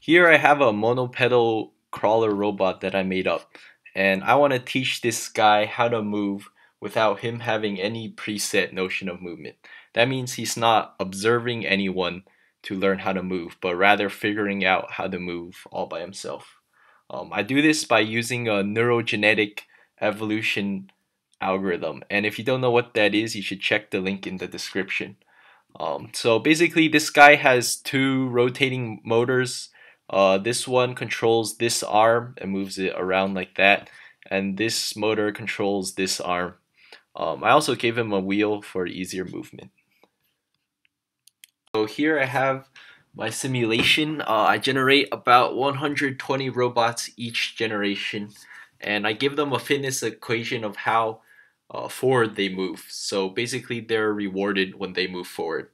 Here I have a monopedal crawler robot that I made up, and I want to teach this guy how to move without him having any preset notion of movement. That means he's not observing anyone to learn how to move, but rather figuring out how to move all by himself. I do this by using a neurogenetic evolution algorithm, and if you don't know what that is, you should check the link in the description. So basically, this guy has two rotating motors. This one controls this arm and moves it around like that, and this motor controls this arm. I also gave him a wheel for easier movement. So here I have my simulation. I generate about 120 robots each generation, and I give them a fitness equation of how forward they move. So basically, they're rewarded when they move forward.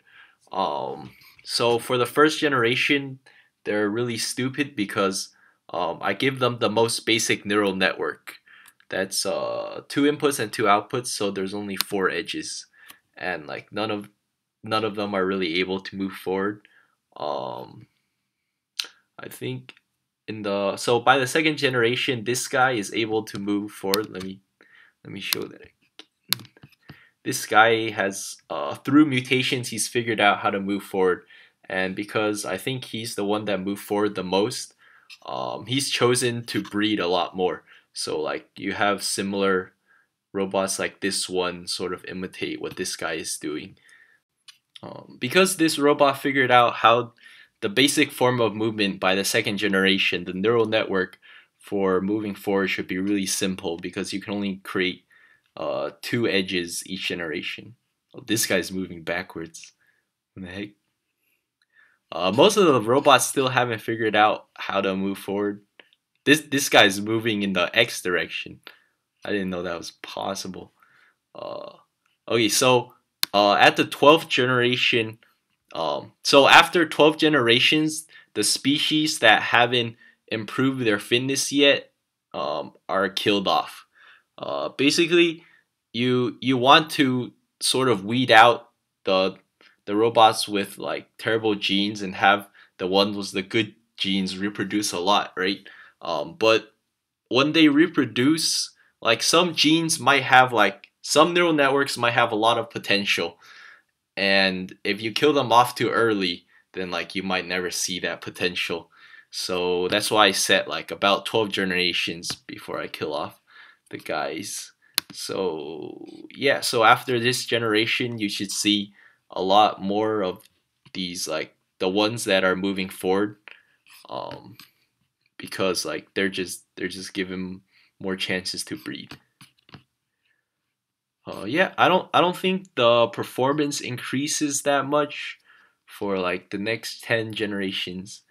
Um, so for the first generation, they're really stupid because I give them the most basic neural network. That's two inputs and two outputs, so there's only four edges, and like none of them are really able to move forward. Um, I think in the so by the second generation, this guy is able to move forward. Let me show that. This guy has through mutations he's figured out how to move forward, and because I think he's the one that moved forward the most, he's chosen to breed a lot more. So like you have similar robots like this one sort of imitate what this guy is doing. Because this robot figured out how the basic form of movement by the second generation, the neural network for moving forward should be really simple because you can only create two edges each generation. Oh, this guy's moving backwards. What the heck? Most of the robots still haven't figured out how to move forward. This guy's moving in the X direction. I didn't know that was possible. Uh, okay, so at the 12th generation, so after 12 generations, the species that haven't improved their fitness yet are killed off. Basically, you want to sort of weed out the robots with like terrible genes and have the ones with the good genes reproduce a lot, right? But when they reproduce, like some genes might have like some neural networks might have a lot of potential, and if you kill them off too early, then like you might never see that potential. So that's why I set like about 12 generations before I kill off the guys. So yeah, so after this generation you should see a lot more of these, like the ones that are moving forward, um, because like they're just given more chances to breed. Yeah, I don't think the performance increases that much for like the next 10 generations,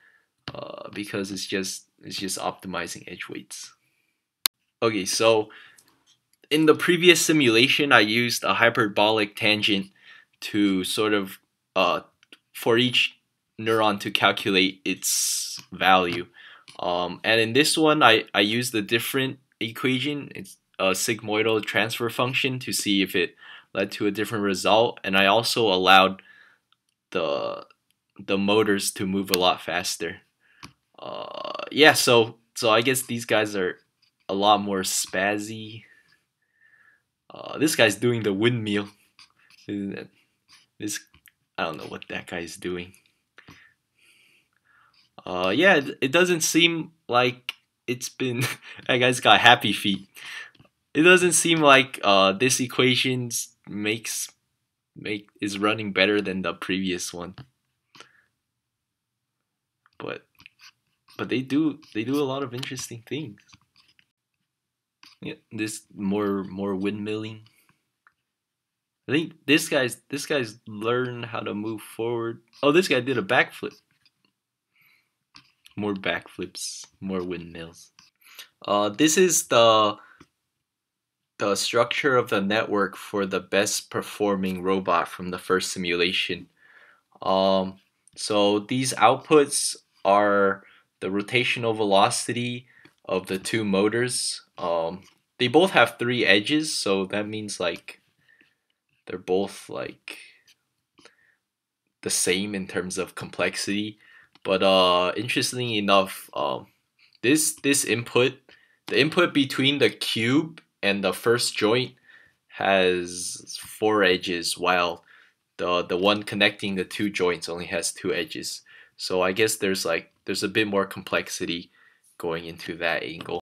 because it's just optimizing edge weights. Okay, so in the previous simulation, I used a hyperbolic tangent to sort of for each neuron to calculate its value. And in this one, I used a different equation. It's a sigmoidal transfer function to see if it led to a different result. And I also allowed the the motors to move a lot faster. Yeah, so I guess these guys are a lot more spazzy. This guy's doing the windmill. This I don't know what that guy's doing. Yeah, it doesn't seem like it's been. That guy's got happy feet. It doesn't seem like this equations make is running better than the previous one. But they do a lot of interesting things. Yeah, this more windmilling. I think this guy's learned how to move forward. Oh, this guy did a backflip. More backflips, more windmills. This is the structure of the network for the best performing robot from the first simulation. Um, so these outputs are the rotational velocity of the two motors. They both have three edges, so that means like they're both like the same in terms of complexity. But interestingly enough, this input, the input between the cube and the first joint has 4 edges, while the one connecting the two joints only has 2 edges. So I guess there's a bit more complexity going into that angle.